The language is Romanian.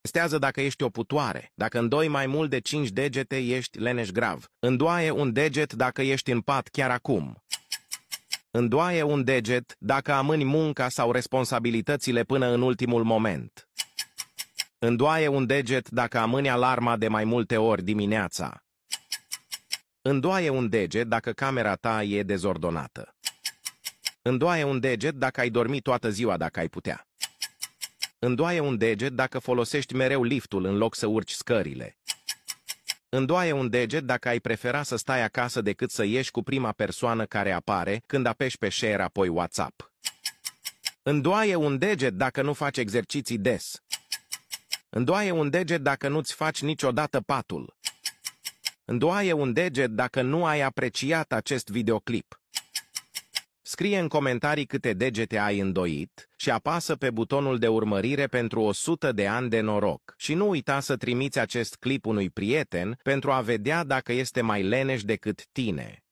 Testează dacă ești o putoare. Dacă îndoi mai mult de 5 degete, ești leneș grav. Îndoaie un deget dacă ești în pat chiar acum. Îndoaie un deget dacă amâni munca sau responsabilitățile până în ultimul moment. Îndoaie un deget dacă amâni alarma de mai multe ori dimineața. Îndoaie un deget dacă camera ta e dezordonată. Îndoaie un deget dacă ai dormit toată ziua dacă ai putea. Îndoaie un deget dacă folosești mereu liftul în loc să urci scările. Îndoaie un deget dacă ai prefera să stai acasă decât să ieși cu prima persoană care apare când apeși pe share apoi WhatsApp. Îndoaie un deget dacă nu faci exerciții des. Îndoaie un deget dacă nu-ți faci niciodată patul. Îndoaie un deget dacă nu ai apreciat acest videoclip. Scrie în comentarii câte degete ai îndoit și apasă pe butonul de urmărire pentru 100 de ani de noroc. Și nu uita să trimiți acest clip unui prieten pentru a vedea dacă este mai leneș decât tine.